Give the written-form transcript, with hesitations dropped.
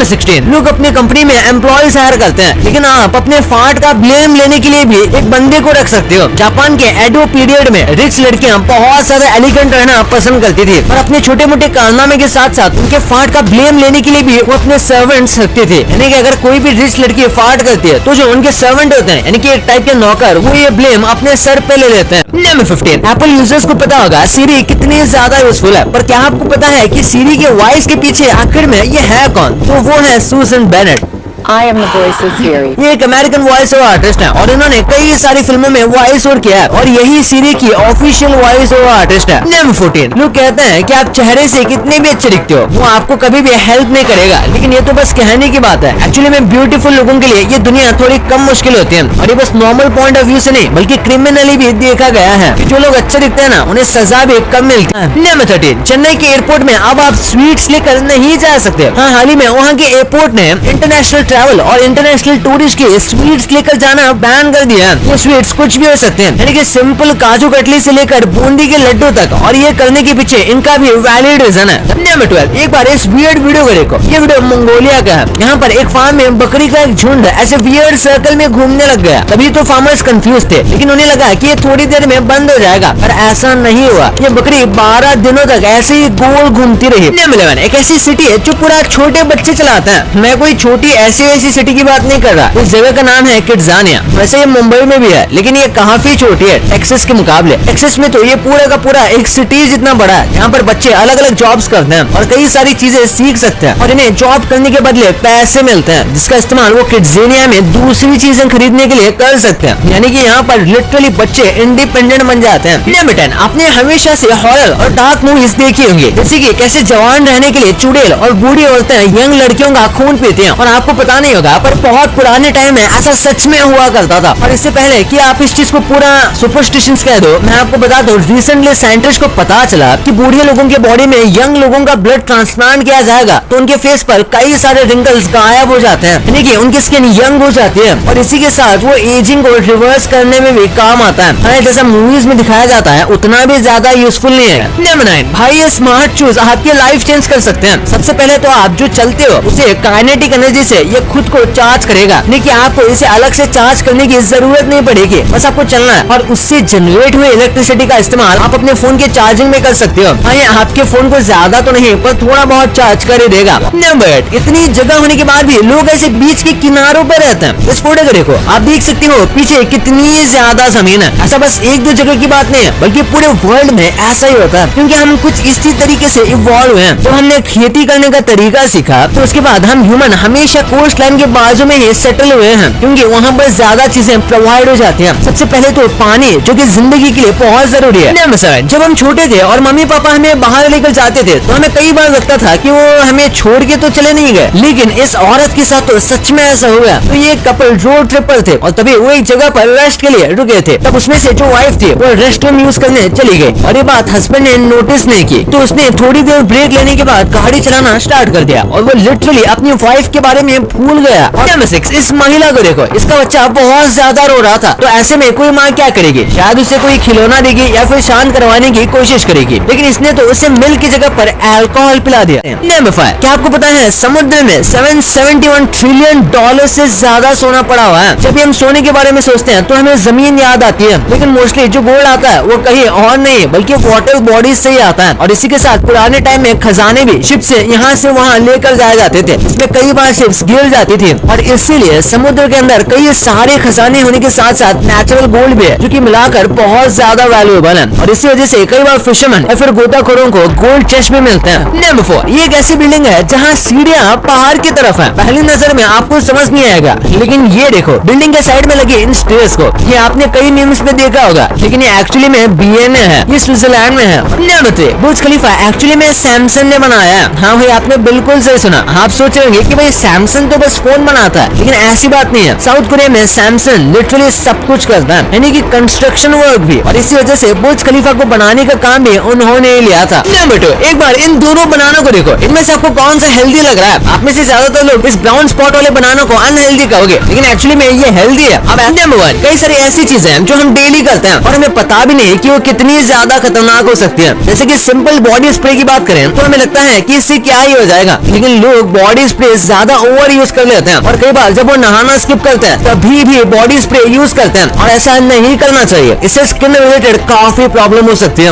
Number 16, लोग अपनी company में एम्प्लॉयज हायर करते हैं, लेकिन आप अपने फाट का ब्लेम लेने के लिए भी एक बंदे को रख सकते हो। जापान के एडो पीरियड में रिच लड़कियां बहुत ज्यादा एलिगेंट रहना पसंद करती थी और अपने छोटे मोटे कारनामे के साथ साथ उनके फाट का ब्लेम लेने के लिए भी वो अपने सर्वेंट्स रखते थे। यानी कि अगर कोई भी रिच लड़की फाट करती है तो जो उनके सर्वेंट होते हैं, यानी कि एक टाइप के नौकर, वो ये ब्लेम अपने सर पे ले लेते हैं। नंबर 15, एप्पल यूजर्स को पता होगा सीरी कितनी ज्यादा यूजफुल है, पर क्या आपको पता है कि सीरी के वॉइस के पीछे आखिर में ये है कौन? तो वो है सूजन Bennett. I am the voice of Siri. ये एक अमेरिकन वॉइस ओवर आर्टिस्ट है और इन्होंने कई सारी फिल्मों में वॉइस ओवर किया है और यही सीरी की ऑफिशियल वॉइस ओवर आर्टिस्ट है। नंबर 14, लोग कहते हैं कि आप चेहरे से कितने भी अच्छे दिखते हो, वो आपको कभी भी हेल्प नहीं करेगा, लेकिन ये तो बस कहने की बात है। एक्चुअली में ब्यूटीफुल लोगों के लिए ये दुनिया थोड़ी कम मुश्किल होती है और ये बस नॉर्मल पॉइंट ऑफ व्यू से नहीं बल्कि क्रिमिनली भी देखा गया है कि जो लोग अच्छे दिखते हैं ना, उन्हें सजा भी कम मिलती है। नंबर 13, चेन्नई के एयरपोर्ट में अब आप स्वीट्स लेकर नहीं जा सकते। हाँ, हाल ही में वहाँ के एयरपोर्ट ने इंटरनेशनल ट्रैवल और इंटरनेशनल टूरिस्ट के स्वीट्स लेकर जाना बैन कर दिया। ये स्वीट्स कुछ भी हो सकते हैं, यानी कि सिंपल काजू कतली से लेकर बूंदी के लड्डू तक, और ये करने के पीछे इनका भी वैलिड रीजन है। नंबर 12, एक बार इस वियर्ड वीडियो को देखो। ये वीडियो मंगोलिया का है। यहाँ पर एक फार्म में बकरी का एक झुंड ऐसे वियर्ड सर्कल में घूमने लग गया। तभी तो फार्मर्स कंफ्यूज थे, लेकिन उन्हें लगा कि ये थोड़ी देर में बंद हो जाएगा, पर ऐसा नहीं हुआ। ये बकरी 12 दिनों तक ऐसे ही गोल घूमती रही। नंबर 11, एक ऐसी सिटी है जो पूरा छोटे बच्चे चलाते हैं। मैं कोई छोटी ऐसी सिटी की बात नहीं कर रहा। इस जगह का नाम है किड्जानिया। वैसे ये मुंबई में भी है, लेकिन ये काफी छोटी है टेक्सास के मुकाबले। टेक्सास में तो ये पूरा का पूरा एक सिटी जितना बड़ा है। यहाँ पर बच्चे अलग अलग जॉब्स करते हैं और कई सारी चीजें सीख सकते हैं और इन्हें जॉब करने के बदले पैसे मिलते हैं, जिसका इस्तेमाल वो किड्जानिया में दूसरी चीजें खरीदने के लिए कर सकते हैं। यानी कि यहाँ पर लिटरली बच्चे इंडिपेंडेंट बन जाते हैं। नंबर 10, आपने हमेशा से हॉरर और डार्क मूवीज देखी होंगी, जैसे कि कैसे जवान रहने के लिए चुड़ैल और बूढ़ी औरतें यंग लड़कियों का खून पीती हैं, और आपको पता नहीं होगा पर बहुत पुराने टाइम में ऐसा सच में हुआ करता था। और इससे पहले कि आप इस चीज को पूरा सुपरस्टिशंस कह दो, मैं आपको बता दूं रिसेंटली साइंटिस्ट को पता चला कि बूढ़े लोगों के बॉडी में यंग लोगों का ब्लड ट्रांसप्लांट किया जाएगा तो उनके फेस पर कई सारे रिंकल्स गायब हो जाते हैं, यानी कि उनकी स्किन यंग हो जाती है और इसी के साथ वो एजिंग को रिवर्स करने में भी काम आता है। हाँ, जैसा मूवीज में दिखाया जाता है उतना भी ज्यादा यूजफुल नहीं है। नंबर 9, भाई ये स्मार्ट शूज आपकी लाइफ चेंज कर सकते हैं। सबसे पहले तो आप जो चलते हो उसे काइनेटिक एनर्जी से ये खुद को चार्ज करेगा, लेकिन आपको इसे अलग से चार्ज करने की जरूरत नहीं पड़ेगी, बस आपको चलना है और उससे जनरेट हुए इलेक्ट्रिसिटी का इस्तेमाल आप अपने फोन के चार्जिंग में कर सकते हो। हाँ, आपके फोन को ज्यादा तो नहीं पर थोड़ा बहुत चार्ज कर ही देगा। नंबर 8, इतनी जगह होने के बाद भी लोग ऐसे बीच के किनारों पर रहते हैं। इस फोटो को देखो, आप देख सकते हो पीछे कितनी ज्यादा जमीन है। ऐसा बस एक दो जगह की बात नहीं है बल्कि पूरे वर्ल्ड में ऐसा ही होता है, क्योंकि हम कुछ इसी तरीके से इवॉल्व हुए हैं। तो हमने खेती करने का तरीका सीखा, तो उसके बाद हम ह्यूमन हमेशा कोस्ट लाइन के बाजू में ही सेटल हुए हैं, क्योंकि वहाँ पर ज्यादा चीजें प्रोवाइड हो जाती हैं। सबसे पहले तो पानी, जो कि जिंदगी के लिए बहुत जरूरी है। नंबर 7, जब हम छोटे थे और मम्मी पापा हमें बाहर लेकर जाते थे तो हमें कई बार लगता था कि वो हमें छोड़ के तो चले नहीं गए, लेकिन इस औरत के साथ तो सच में ऐसा हुआ। तो ये कपल रोड ट्रिप पर थे और तभी वो एक जगह पर रेस्ट के लिए रुके थे। तब उसमें से जो वाइफ थी वो रेस्ट रूम यूज करने चली गई और ये बात हस्बैंड ने नोटिस नहीं की, तो उसने थोड़ी देर ब्रेक लेने के बाद गाड़ी चलाना स्टार्ट कर दिया और वो लिटरली अपनी वाइफ के बारे में भूल गया। नंबर 6, इस महिला को देखो, इसका बच्चा बहुत ज्यादा रो रहा था। तो ऐसे में कोई माँ क्या करेगी? शायद उसे कोई खिलौना देगी या फिर शांत करवाने की कोशिश करेगी, लेकिन इसने तो उसे मिल्क की जगह पर अल्कोहल पिला दिया। नंबर 5, क्या आपको पता है समुद्र में $771 ट्रिलियन से ज्यादा सोना पड़ा हुआ है। जब हम सोने के बारे में सोचते हैं तो हमें जमीन याद आती है, लेकिन मोस्टली जो गोल्ड आता है वो कहीं और नहीं बल्कि वाटर बॉडीज से ही आता है। और इसी के साथ पुराने टाइम में खजाने भी शिप से यहाँ से वहाँ लेकर जाए जाते थे, इसमें कई बार शिप्स गिर जाती थी और इसीलिए समुद्र के अंदर कई सारे खजाने होने के साथ साथ नेचुरल गोल्ड भी है, जो कि मिलाकर बहुत ज्यादा वैल्यूएबल है और इसी वजह से कई बार फिशरमैन या फिर गोताखोरों को गोल्ड चेस्ट भी मिलते हैं। नंबर 4, ये एक ऐसी बिल्डिंग है जहाँ सीढ़ियाँ पहाड़ की तरफ है। पहली नजर में आपको समझ नहीं आएगा, लेकिन ये देखो बिल्डिंग के साइड में लगे इन स्टेयर्स को, ये आपने कई मीम्स में देखा होगा, लेकिन ये एक्चुअली में बीएनए है, ये स्विट्जरलैंड में है। नंबर 3, बुर्ज खलीफा एक्चुअली में सैमसंग ने बनाया है। हाँ भाई, आपने बिल्कुल सही सुना। आप सोच रहे होंगे कि भाई सैमसंग तो बस फोन बनाता है, लेकिन ऐसी बात नहीं है। साउथ कोरिया में सैमसंग लिटरली सब कुछ करता है, यानी कि कंस्ट्रक्शन वर्क भी, और इसी वजह से बुर्ज खलीफा को बनाने का काम भी उन्होंने लिया था। नंबर 2, एक बार इन दोनों बनानों को देखो, इनमें से आपको कौन सा हेल्दी लग रहा है? आप में से ज्यादातर लोग इस ब्राउन स्पॉट वाले बनानों को अनहेल्दी कहोगे, लेकिन एक्चुअली में ये हेल्दी है। अब नंबर 1, कई सारी ऐसी चीजें हैं जो हम डेली करते हैं और हमें पता भी नहीं कि वो कितनी ज्यादा खतरनाक हो सकती है। जैसे कि सिंपल बॉडी स्प्रे की बात करें तो हमें लगता है कि इससे क्या ही हो जाएगा, लेकिन लोग बॉडी स्प्रे ज्यादा ओवर यूज कर लेते हैं और कई बार जब वो नहाना स्किप करते हैं तभी भी बॉडी स्प्रे यूज करते हैं, और ऐसा नहीं करना चाहिए। इससे स्किन रिलेटेड काफी प्रॉब्लम हो सकती है।